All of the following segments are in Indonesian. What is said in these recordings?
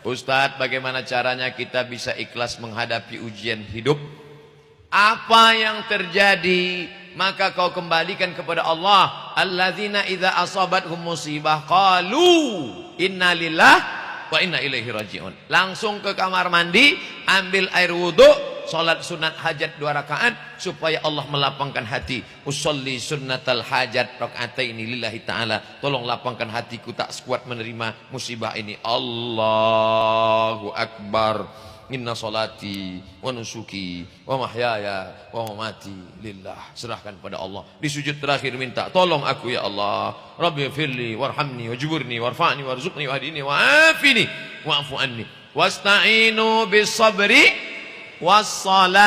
Ustadz, bagaimana caranya kita bisa ikhlas menghadapi ujian hidup? Apa yang terjadi, maka kau kembalikan kepada Allah. Alladzina idza asabathum musibah qalu inna lillahi wa inna ilaihi raji'un. Langsung ke kamar mandi, ambil air wudhu, salat sunat hajat 2 rakaat supaya Allah melapangkan hati. Usolli sunnatal hajat rakaataini lillahi ta'ala. Tolong lapangkan hatiku, tak sekuat menerima musibah ini. Allahu akbar. Inna salati wa nusuki wa mahyaya wa mamati lillah. Serahkan pada Allah. Di sujud terakhir minta, tolong aku ya Allah. Rabbi firli warhamni wajburni warfa'ni warzuqni wahdini wa'afini wa'fu anni. Wasta'inu bis sabri wassalah.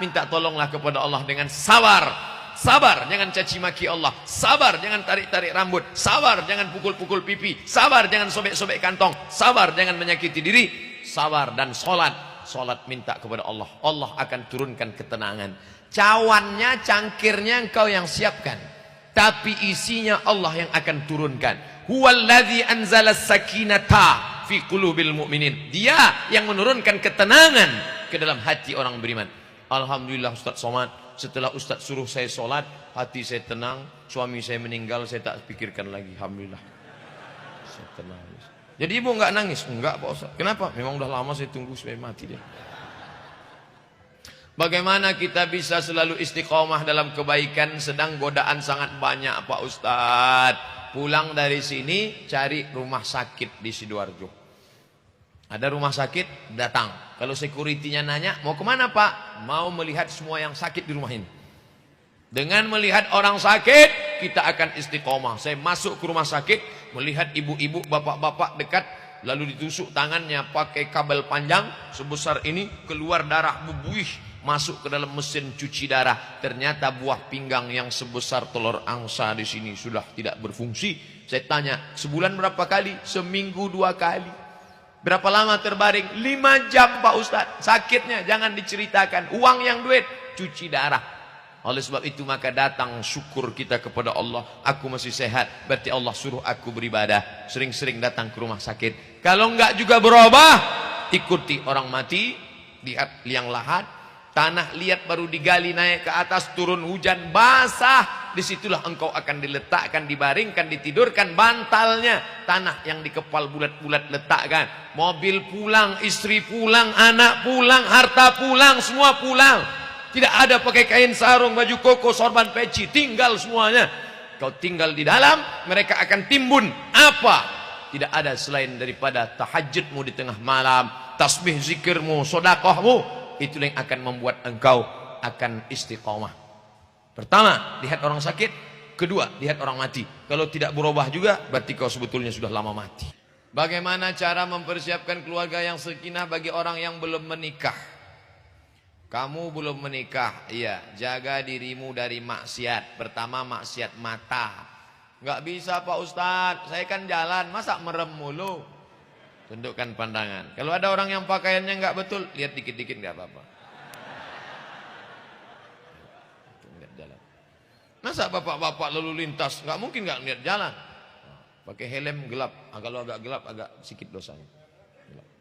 Minta tolonglah kepada Allah dengan sabar. Sabar, jangan caci maki Allah. Sabar, jangan tarik-tarik rambut. Sabar, jangan pukul-pukul pipi. Sabar, jangan sobek-sobek kantong. Sabar, jangan menyakiti diri. Sabar dan sholat. Sholat minta kepada Allah. Allah akan turunkan ketenangan. Cawannya, cangkirnya engkau yang siapkan, tapi isinya Allah yang akan turunkan. Huwallazi anzala sakinata fi qulubil mu'minin. Dia yang menurunkan ketenangan ke dalam hati orang beriman. Alhamdulillah Ustaz Somad, setelah Ustaz suruh saya sholat, hati saya tenang. Suami saya meninggal, saya tak pikirkan lagi. Alhamdulillah, saya tenang. Jadi ibu enggak nangis? Enggak Pak Ustaz. Kenapa? Memang udah lama saya tunggu supaya mati dia. Bagaimana kita bisa selalu istiqomah dalam kebaikan sedang godaan sangat banyak Pak Ustaz? Pulang dari sini cari rumah sakit di Sidoarjo. Ada rumah sakit, datang. Kalau security-nya nanya, mau kemana Pak? Mau melihat semua yang sakit di rumah ini. Dengan melihat orang sakit, kita akan istiqomah. Saya masuk ke rumah sakit, melihat ibu-ibu, bapak-bapak dekat, lalu ditusuk tangannya pakai kabel panjang sebesar ini, keluar darah berbuih, masuk ke dalam mesin cuci darah. Ternyata buah pinggang yang sebesar telur angsa di sini sudah tidak berfungsi. Saya tanya, sebulan berapa kali? Seminggu 2 kali. Berapa lama terbaring? 5 jam Pak Ustadz. Sakitnya jangan diceritakan. Uang yang duit, cuci darah. Oleh sebab itu maka datang syukur kita kepada Allah. Aku masih sehat, berarti Allah suruh aku beribadah. Sering-sering datang ke rumah sakit. Kalau enggak juga berubah, ikuti orang mati, lihat liang lahat, tanah liat baru digali naik ke atas, turun hujan basah. Disitulah engkau akan diletakkan, dibaringkan, ditidurkan bantalnya. Tanah yang dikepal bulat-bulat letakkan. Mobil pulang, istri pulang, anak pulang, harta pulang, semua pulang. Tidak ada pakai kain sarung, baju koko, sorban peci, tinggal semuanya. Kau tinggal di dalam, mereka akan timbun. Apa? Tidak ada selain daripada tahajudmu di tengah malam, tasbih zikirmu, sodakohmu. Itulah yang akan membuat engkau akan istiqomah. Pertama, lihat orang sakit. Kedua, lihat orang mati. Kalau tidak berubah juga, berarti kau sebetulnya sudah lama mati. Bagaimana cara mempersiapkan keluarga yang sakinah bagi orang yang belum menikah? Kamu belum menikah, iya, jaga dirimu dari maksiat. Pertama, maksiat mata. Nggak bisa Pak Ustadz, saya kan jalan, masa merem mulu? Tundukkan pandangan. Kalau ada orang yang pakaiannya nggak betul, lihat dikit-dikit nggak apa-apa. Lihat jalan. Masa bapak-bapak lalu lintas, nggak mungkin nggak lihat jalan. Pakai helm gelap, kalau agak gelap agak sedikit dosanya.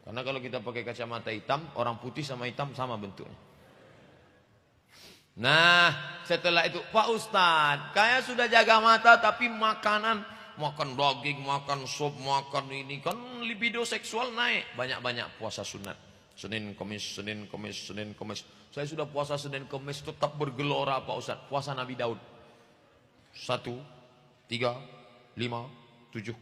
Karena kalau kita pakai kacamata hitam, orang putih sama hitam sama bentuknya. Nah, setelah itu, Pak Ustadz, kayak sudah jaga mata tapi makanan, makan daging, makan sup, makan ini, kan libido seksual naik. Banyak-banyak puasa sunat. Senin, Kamis, Senin, Kamis, Senin, Kamis. Saya sudah puasa Senin, Kamis, tetap bergelora Pak Ustadz. Puasa Nabi Daud. 1, 3, 5, 7.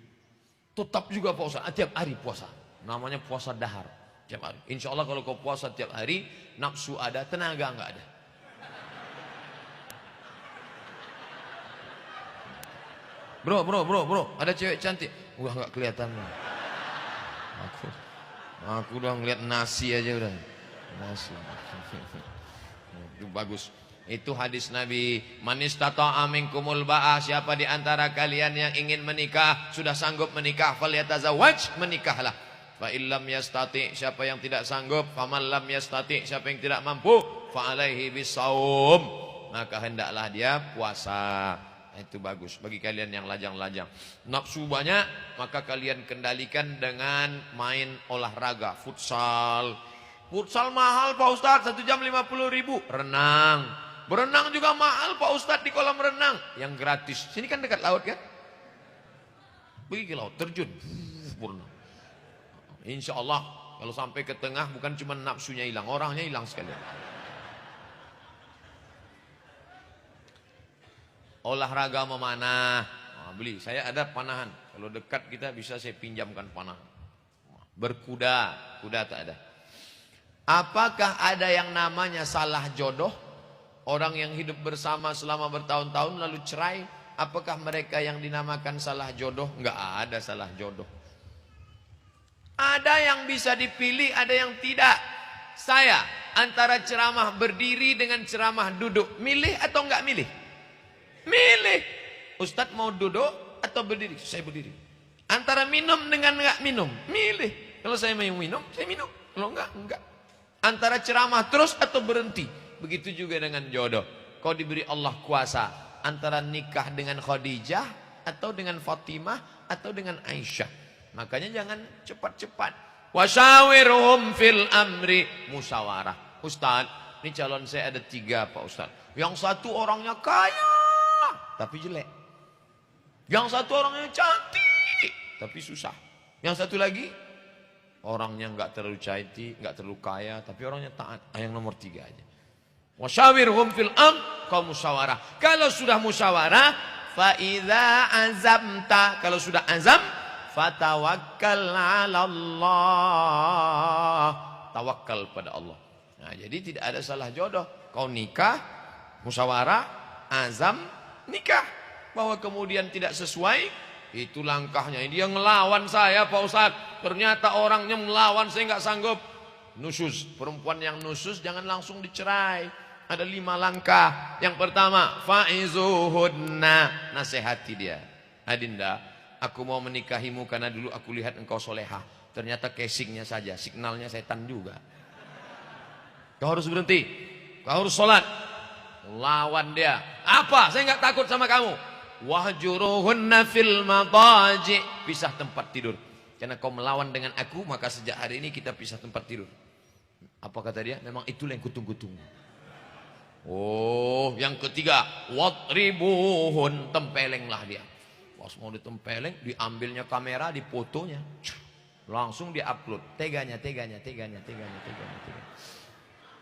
Tetap juga Pak Ustadz, tiap hari puasa. Namanya puasa dahar. Tiap hari. Insya Allah kalau kau puasa tiap hari, nafsu ada, tenaga enggak ada. Bro, ada cewek cantik. Wah, nggak kelihatan. Aku udah ngeliat nasi aja udah. Nasi. Itu bagus. Itu hadis Nabi. Man istata'a minkumul ba'ah, siapa di antara kalian yang ingin menikah, sudah sanggup menikah, falyatazawwaj, menikahlah. Fa illam yastati, siapa yang tidak sanggup, faman lam yastati, siapa yang tidak mampu, fa alaihi bisaum, maka hendaklah dia puasa. Itu bagus bagi kalian yang lajang-lajang. Nafsu banyak, maka kalian kendalikan dengan main olahraga. Futsal. Futsal mahal Pak Ustadz, 1 jam 50.000. Renang. Berenang juga mahal Pak Ustadz di kolam renang. Yang gratis. Sini kan dekat laut kan? Pergi ke laut, terjun. Berenang. Insya Allah kalau sampai ke tengah bukan cuma nafsunya hilang, orangnya hilang sekalian. Olahraga memanah. Nah, beli, saya ada panahan. Kalau dekat kita bisa saya pinjamkan panah. Berkuda, kuda tak ada. Apakah ada yang namanya salah jodoh? Orang yang hidup bersama selama bertahun-tahun lalu cerai, apakah mereka yang dinamakan salah jodoh? Enggak ada salah jodoh. Ada yang bisa dipilih, ada yang tidak. Saya antara ceramah berdiri dengan ceramah duduk, milih atau enggak milih? Milih. Ustadz mau duduk atau berdiri? Saya berdiri. Antara minum dengan enggak minum, milih. Kalau saya mau minum, saya minum. Kalau enggak, enggak. Antara ceramah terus atau berhenti. Begitu juga dengan jodoh. Kau diberi Allah kuasa antara nikah dengan Khadijah atau dengan Fatimah atau dengan Aisyah. Makanya jangan cepat-cepat. Wasyawirhum fil amri, musyawarah. Ustadz, ini calon saya ada 3 Pak Ustadz. Yang satu orangnya kaya tapi jelek. Yang satu orangnya cantik tapi susah. Yang satu lagi orangnya enggak terlalu cantik, enggak terlalu kaya, tapi orangnya taat. Yang nomor 3 aja. Wasyawirhum fil kau musyawarah. Kalau sudah musyawarah, fa idza azamta, kalau sudah azam, fatawakkal 'ala Allah. Tawakal pada Allah. Nah, jadi tidak ada salah jodoh. Kau nikah, musyawarah, azam, nikah. Bahwa kemudian tidak sesuai, itu langkahnya. Dia ngelawan saya Pak Ustadz. Ternyata orangnya melawan, saya nggak sanggup. Nusyuz, perempuan yang nusyuz jangan langsung dicerai. Ada 5 langkah. Yang pertama, faizuhunna, nasihati dia. Adinda, aku mau menikahimu karena dulu aku lihat engkau solehah. Ternyata casingnya saja, signalnya setan juga. Kau harus berhenti. Kau harus sholat. Lawan dia. Apa? Saya nggak takut sama kamu. Wahjuruhunna fil madaji, pisah tempat tidur. Karena kau melawan dengan aku, maka sejak hari ini kita pisah tempat tidur. Apa kata dia? Memang itulah yang kutunggu-tunggu. Oh, yang ketiga, wadribuhun, tempelenglah dia. Pas mau ditempeleng, diambilnya kamera, difotonya, langsung diupload. Teganya.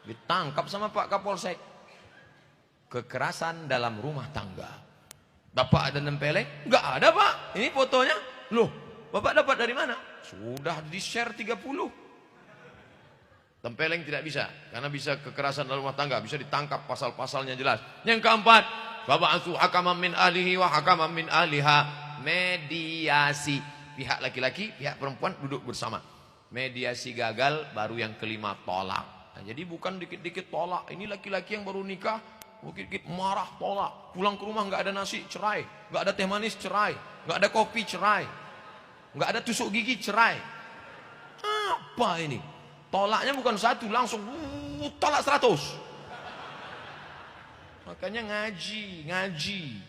Ditangkap sama Pak Kapolsek. Kekerasan dalam rumah tangga. Bapak ada nempeleng? Enggak ada Pak. Ini fotonya. Loh, Bapak dapat dari mana? Sudah di-share 30. Tempeleng tidak bisa, karena bisa kekerasan dalam rumah tangga, bisa ditangkap, pasal-pasalnya jelas. Yang keempat, baba'atsu hakaman min ahlihi wa hakaman min ahliha, mediasi. Pihak laki-laki, pihak perempuan duduk bersama. Mediasi gagal, baru yang kelima tolak. Nah, jadi bukan dikit-dikit tolak. Ini laki-laki yang baru nikah, dikit-dikit marah tolak. Pulang ke rumah nggak ada nasi, cerai. Nggak ada teh manis, cerai. Nggak ada kopi, cerai. Nggak ada tusuk gigi, cerai. Apa ini? Tolaknya bukan 1, langsung tolak 100. Makanya ngaji.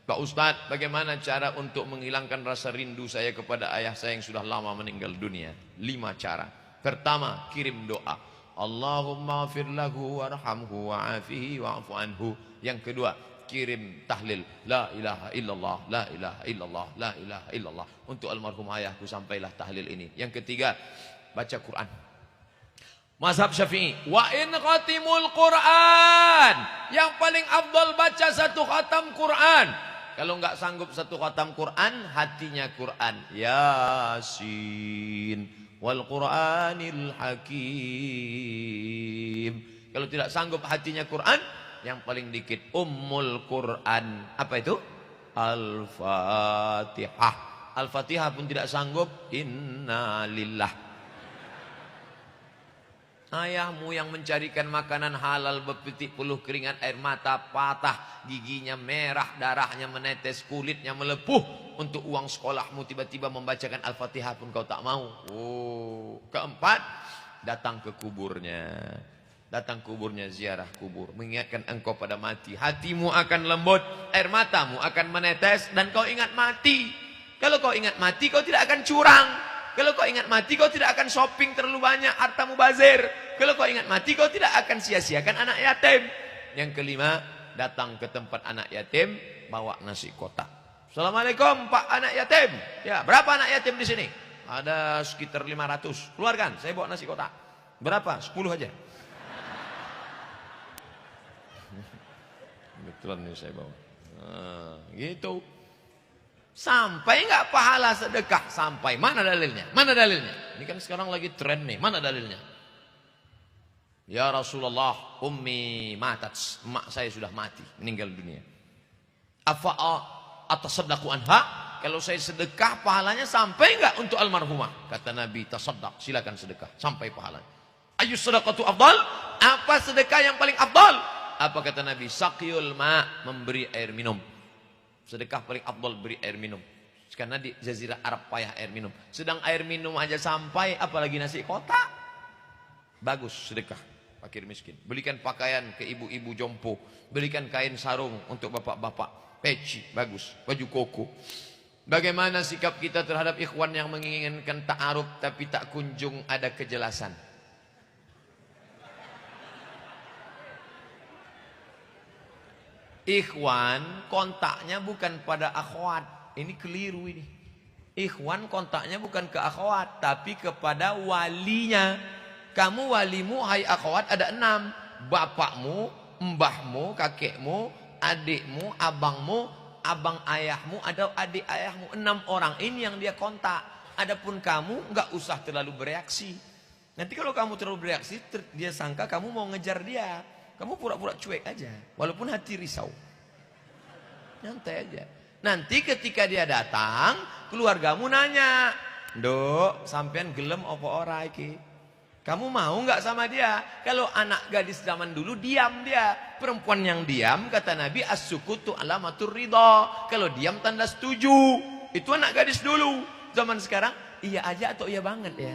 Pak Ustadz, bagaimana cara untuk menghilangkan rasa rindu saya kepada ayah saya yang sudah lama meninggal dunia? 5 cara. Pertama, kirim doa. Allahumma fir lahu warhamhu wa'afihi wa'afu anhu. Yang kedua, kirim tahlil. La ilaha illallah, la ilaha illallah, la ilaha illallah. Untuk almarhum ayahku sampailah tahlil ini. Yang ketiga, baca Quran. Mazhab Syafi'i, wa in khatimul Quran, yang paling afdal baca 1 khatam Quran. Kalau nggak sanggup 1 khatam Quran, hatinya Quran. Yasin wal Quranil Hakim. Kalau tidak sanggup hatinya Quran, yang paling dikit Ummul Quran. Apa itu? Al-Fatihah. Al-Fatihah pun tidak sanggup, Inna lillah. Ayahmu yang mencarikan makanan halal, berpetik puluh keringat air mata, patah giginya merah, darahnya menetes, kulitnya melepuh untuk uang sekolahmu, tiba-tiba membacakan Al-Fatihah pun kau tak mau. Oh, keempat, datang ke kuburnya. Datang kuburnya, ziarah kubur, mengingatkan engkau pada mati. Hatimu akan lembut, air matamu akan menetes, dan kau ingat mati. Kalau kau ingat mati, kau tidak akan curang. Kalau kau ingat mati, kau tidak akan shopping terlalu banyak, hartamu bazir. Kalau kau ingat mati, kau tidak akan sia-siakan anak yatim. Yang kelima, datang ke tempat anak yatim, bawa nasi kotak. Assalamualaikum Pak anak yatim. Ya, berapa anak yatim di sini? Ada sekitar 500. Keluarkan, saya bawa nasi kotak. Berapa? 10 aja. Betulan nih saya bawa. Gitu. Sampai nggak pahala sedekah? Sampai. Mana dalilnya? Mana dalilnya? Ini kan sekarang lagi tren nih. Mana dalilnya? Ya Rasulullah, ummi matat. Emak saya sudah mati, meninggal dunia. Afa'a atasaddaqu anha? Kalau saya sedekah pahalanya sampai nggak untuk almarhumah? Kata Nabi, tasaddaq, silakan sedekah sampai pahalanya. Ayu sedekatu afdal? Apa sedekah yang paling afdal? Apa kata Nabi? Saqiyul ma, memberi air minum. Sedekah paling afdal beri air minum. Karena di Jazirah Arab payah air minum. Sedang air minum aja sampai, apalagi nasi kotak. Bagus sedekah fakir miskin. Belikan pakaian ke ibu-ibu jompo. Belikan kain sarung untuk bapak-bapak. Peci, bagus. Baju koko. Bagaimana sikap kita terhadap ikhwan yang menginginkan ta'aruf tapi tak kunjung ada kejelasan? Ikhwan kontaknya bukan pada akhwat. Ini keliru ini. Ikhwan kontaknya bukan ke akhwat, tapi kepada walinya. Kamu walimu, hai akhwat, ada 6. Bapakmu, mbahmu, kakekmu, adikmu, abangmu, abang ayahmu, atau adik ayahmu. 6 orang ini yang dia kontak. Adapun kamu nggak usah terlalu bereaksi. Nanti kalau kamu terlalu bereaksi, dia sangka kamu mau ngejar dia. Kamu pura-pura cuek aja, walaupun hati risau. Nyantai aja. Nanti ketika dia datang, keluargamu nanya, "Nduk, sampean gelem apa ora iki? Kamu mau nggak sama dia?" Kalau anak gadis zaman dulu diam dia. Perempuan yang diam, kata Nabi, as-sukutu alamatur ridha. Kalau diam tanda setuju. Itu anak gadis dulu. Zaman sekarang, iya aja atau iya banget ya.